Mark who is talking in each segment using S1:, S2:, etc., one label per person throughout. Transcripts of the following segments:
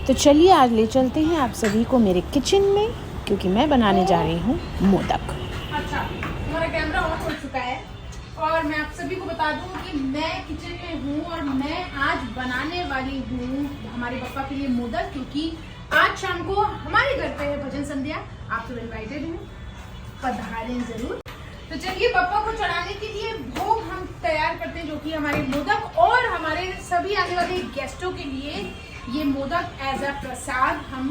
S1: तो चलिए आज ले चलते हैं आप सभी को मेरे किचन में, क्योंकि मैं बनाने जा रही हूँ मोदक।
S2: अच्छा, हमारा कैमरा ऑन हो चुका है और मैं आप सभी को बता दूं कि मैं किचन में हूँ और मैं आज बनाने वाली हूँ हमारे पापा के लिए मोदक, क्योंकि आज शाम को हमारे घर पे है भजन संध्या। आप सब इनवाइटेड हैं, पधारें जरूर। तो चलिए पापा को चढ़ाने के लिए भोग हम तैयार करते हैं, जो कि हमारे मोदक और हमारे सभी आने वाले गेस्टों के लिए ये मोदक एज अ प्रसाद हम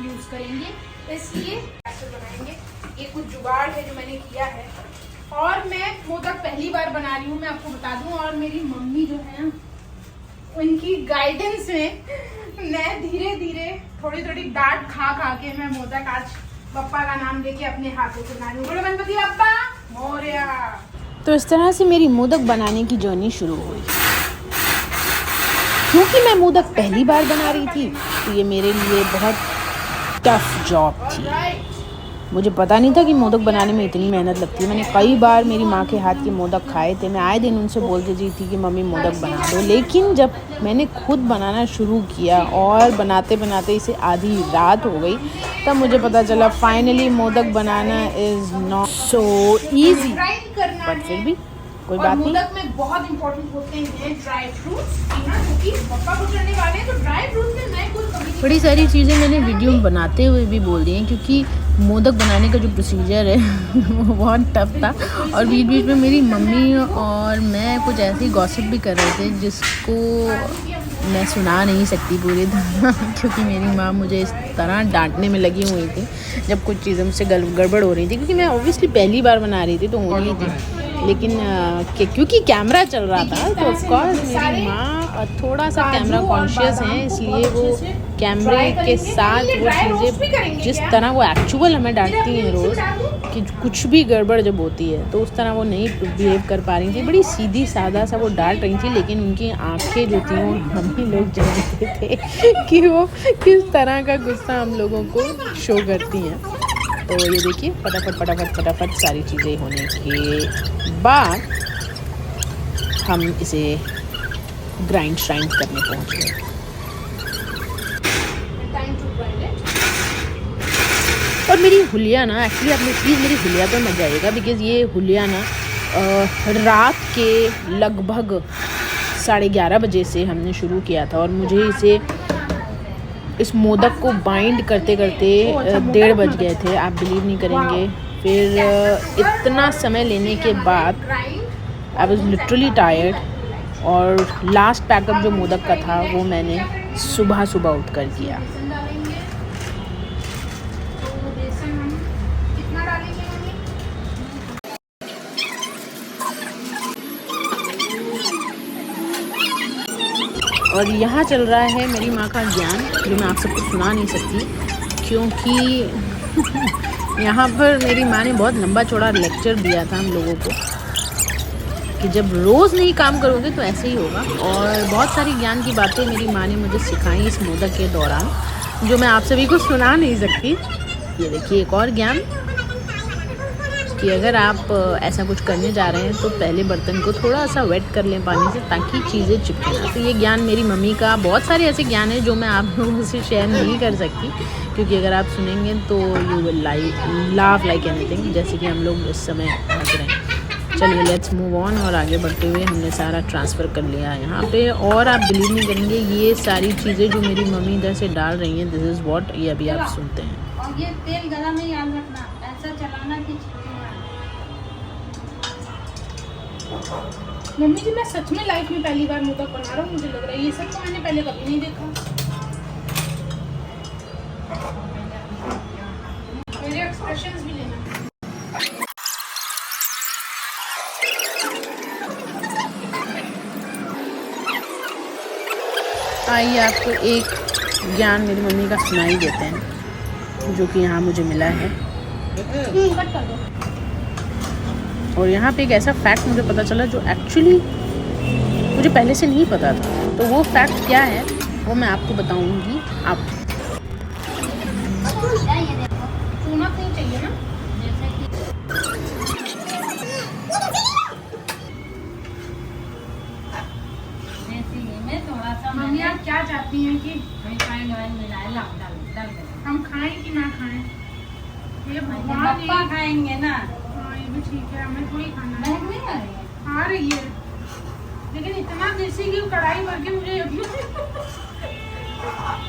S2: यूज करेंगे, इसलिए ऐसे बनाएंगे। ये कुछ जुगाड़ है जो मैंने किया है और मैं मोदक पहली बार बना रही हूँ, मैं आपको बता दूं। और मेरी मम्मी जो है ना, उनकी गाइडेंस में मैं धीरे धीरे थोड़ी थोड़ी डांट खा खा के मैं मोदक आज पप्पा का नाम लेके अपने हाथों से बना रही हूँ। बोलो गणपति बप्पा मोरया।
S1: तो इस तरह से मेरी मोदक बनाने की जर्नी शुरू हुई। क्योंकि मैं मोदक पहली बार बना रही थी तो ये मेरे लिए बहुत टफ जॉब थी। मुझे पता नहीं था कि मोदक बनाने में इतनी मेहनत लगती है। मैंने कई बार मेरी माँ के हाथ के मोदक खाए थे, मैं आए दिन उनसे बोलती थी कि मम्मी मोदक बना दो। लेकिन जब मैंने खुद बनाना शुरू किया और बनाते बनाते इसे आधी रात हो गई, तब मुझे पता चला finally modak banana is not so easy. But फिर भी कोई बात नहीं।
S2: मोदक में बहुत इंपॉर्टेंट होते हैं ड्राई फ्रूट्स, क्योंकि पप्पा को चढ़ने वाले हैं, तो ड्राई फ्रूट्स में मैं कोई कमी।
S1: बड़ी सारी चीज़ें मैंने वीडियो में बनाते हुए भी बोल दी हैं, क्योंकि मोदक बनाने का जो प्रोसीजर है वो बहुत टफ था। और बीच बीच में मेरी मम्मी और मैं कुछ ऐसी गॉसिप भी कर रहे थे जिसको मैं सुना नहीं सकती पूरी तरह, क्योंकि मेरी माँ मुझे इस तरह डांटने में लगी हुई थी जब कुछ चीज़ों मुझसे गड़बड़ हो रही थी। क्योंकि मैं ऑब्वियसली पहली बार बना रही थी तो हो रही थी, लेकिन क्योंकि कैमरा चल रहा था तो ऑफकोर्स मेरी माँ थोड़ा सा कैमरा कॉन्शियस हैं, इसलिए वो कैमरे के साथ वो चीज़ें जिस तरह वो एक्चुअल हमें डांटती हैं रोज़ कि कुछ भी गड़बड़ जब होती है तो उस तरह वो नहीं बिहेव कर पा रही थी। बड़ी सीधी सादा सा वो डांट रही थी, लेकिन उनकी आंखें जो थी वो हम ही लोग जानते थे कि वो किस तरह का गुस्सा हम लोगों को शो करती हैं। तो ये देखिए फटाफट सारी चीज़ें होने के बाद हम इसे ग्राइंड करने पहुँच गए। और मेरी हुलिया ना, एक्चुअली आपने प्लीज़ मेरी हुलिया पे मत जाइएगा, बिकॉज़ ये हुलिया ना रात के लगभग 11:30 बजे से हमने शुरू किया था और मुझे इस मोदक को बाइंड करते करते 1:30 बज गए थे। आप बिलीव नहीं करेंगे। फिर इतना समय लेने के बाद आई वॉज लिटरली टायर्ड, और लास्ट पैकअप जो मोदक का था वो मैंने सुबह उठ कर किया। और यहाँ चल रहा है मेरी माँ का ज्ञान, जो मैं आप सबको सुना नहीं सकती, क्योंकि यहाँ पर मेरी माँ ने बहुत लंबा चौड़ा लेक्चर दिया था हम लोगों को कि जब रोज़ नहीं काम करोगे तो ऐसे ही होगा। और बहुत सारी ज्ञान की बातें मेरी माँ ने मुझे सिखाई इस मोदक के दौरान, जो मैं आप सभी को सुना नहीं सकती। ये देखिए एक और ज्ञान कि अगर आप ऐसा कुछ करने जा रहे हैं तो पहले बर्तन को थोड़ा सा वेट कर लें पानी से, ताकि चीज़ें चिपके ना। तो ये ज्ञान मेरी मम्मी का। बहुत सारे ऐसे ज्ञान है जो मैं आप लोगों से शेयर नहीं कर सकती, क्योंकि अगर आप सुनेंगे तो you will laugh like anything, जैसे कि हम लोग इस समय हंस रहे हैं। चलिए लेट्स मूव ऑन। और आगे बढ़ते हुए हमने सारा ट्रांसफ़र कर लिया यहाँ पे। और आप बिलीव नहीं करेंगे, ये सारी चीज़ें जो मेरी मम्मी इधर से डाल रही हैं, दिस इज़ व्हाट, ये अभी आप सुनते हैं।
S2: और ये तेल गला में याद रखना, ऐसा चलाना कि मम्मी जी मैं सच में लाइफ में पहली बार मोदक बना रहा हूँ। मुझे लग रहा है ये सब तो मैंने पहले कभी नहीं देखा। मेरे एक्सप्रेशंस भी लेना।
S1: आइए आपको एक ज्ञान मेरी मम्मी का सुनाई देते हैं, जो कि यहाँ मुझे मिला है।
S2: कट कर दो।
S1: और यहाँ पे एक ऐसा फैक्ट मुझे पता चला जो एक्चुअली मुझे पहले से नहीं पता था। तो वो फैक्ट क्या है वो मैं आपको बताऊँगी। आप
S2: चूना नहीं चाहिए ना, मम्मी आप क्या चाहती हैं कि रिफाइंड ऑयल ये भगवान
S3: पप्पा खाएंगे ना।
S2: हाँ ये भी ठीक है, हमें थोड़ी खाना है।
S3: महक नहीं आ रही है?
S2: आ रही है, लेकिन इतना देसी घी कढ़ाई भर के मुझे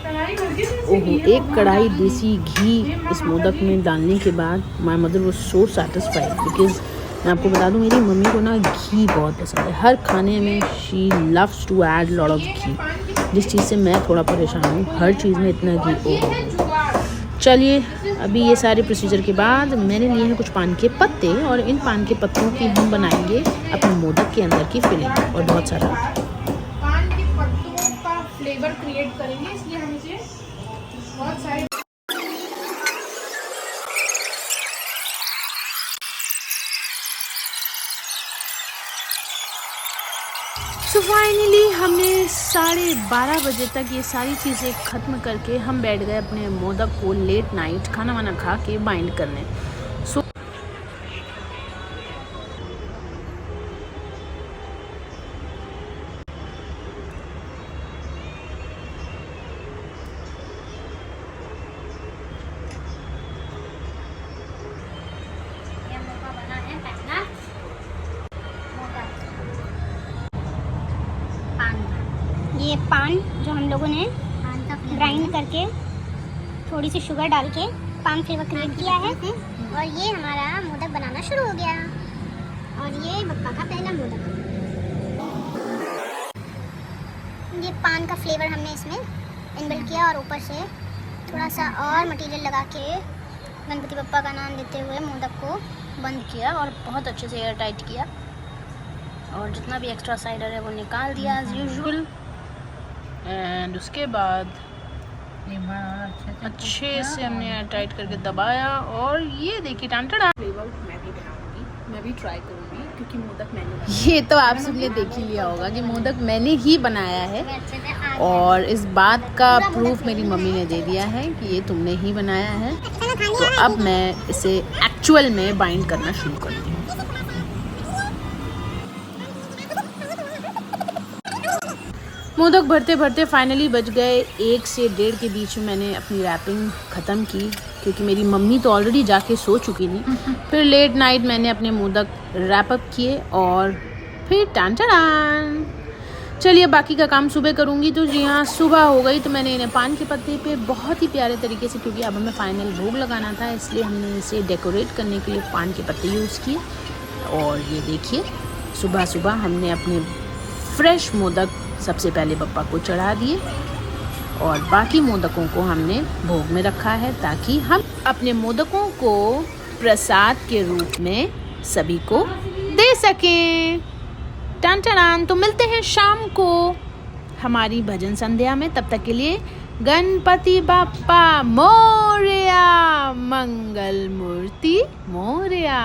S2: कढ़ाई भर के देसी
S1: ओहो,
S2: घी है,
S1: एक
S2: भगवान
S1: कढ़ाई
S2: जाने।
S1: देसी घी इस मोदक में डालने के बाद my mother was so satisfied, because मैं आपको बता दूं मेरी मम्मी को ना घी बहुत पसंद है। हर खाने में she loves to add lot of ghee, जिस चीज़ से मैं थोड़ा परेशान हूँ। हर चीज़ में इतना घी।
S2: ये है जुगाड़।
S1: चलिए, अभी ये सारे प्रोसीजर के बाद मैंने लिए हैं कुछ पान के पत्ते, और इन पान के पत्तों की हम बनाएंगे अपने मोदक के अंदर की फिलिंग, और बहुत सारा
S2: पान के पत्तों का फ्लेवर क्रिएट करेंगे, इसलिए हम इसे बहुत सारे
S1: सो फाइनली हमने 12:30 बजे तक ये सारी चीज़ें ख़त्म करके हम बैठ गए अपने मोदक को लेट नाइट खाना वाना खा के बाइंड करने। सो
S4: ये पान जो हम लोगों ने ग्राइंड करके थोड़ी सी शुगर डाल के पान फ्लेवर क्रिएट किया है, और ये हमारा मोदक बनाना शुरू हो गया। और ये पप्पा का पहला मोदक। ये पान का फ्लेवर हमने इसमें इनबिल्ट किया, और ऊपर से थोड़ा सा और मटेरियल लगा के गणपति बप्पा का नाम लेते हुए मोदक को बंद किया, और बहुत अच्छे से एयर टाइट किया, और जितना भी एक्स्ट्रा साइडर है वो निकाल दिया एज यूजुअल।
S1: एंड उसके बाद अच्छे से हमने एयर टाइट करके दबाया, और ये देखिए टांटड़ा फ्लेवर मैं भी बनाऊंगी, मैं भी ट्राई करूंगी, क्योंकि मोदक मैंने बनाया। ये तो आप सबने देख ही लिया होगा कि मोदक मैंने ही बनाया है, और इस बात का प्रूफ मेरी मम्मी ने दे दिया है कि ये तुमने ही बनाया है। तो अब मैं इसे एक्चुअल में बाइंड करना शुरू करती हूँ। मोदक भरते भरते फाइनली बज गए 1 से 1:30 के बीच में मैंने अपनी रैपिंग ख़त्म की, क्योंकि मेरी मम्मी तो ऑलरेडी जाके सो चुकी थी। फिर लेट नाइट मैंने अपने मोदक रैप अप किए, और फिर टान। चलिए, बाकी का काम सुबह करूँगी। तो जी हाँ, सुबह हो गई, तो मैंने इन्हें पान के पत्ते पे बहुत ही प्यारे तरीके से, क्योंकि अब हमें फाइनल भोग लगाना था, इसलिए हमने इसे डेकोरेट करने के लिए पान के पत्ते यूज़ किए। और ये देखिए, सुबह सुबह हमने अपने फ्रेश मोदक सबसे पहले बप्पा को चढ़ा दिए, और बाकी मोदकों को हमने भोग में रखा है, ताकि हम अपने मोदकों को प्रसाद के रूप में सभी को दे सकें। टान। तो मिलते हैं शाम को हमारी भजन संध्या में। तब तक के लिए गणपति बाप्पा मोरया, मंगल मूर्ति मोरया।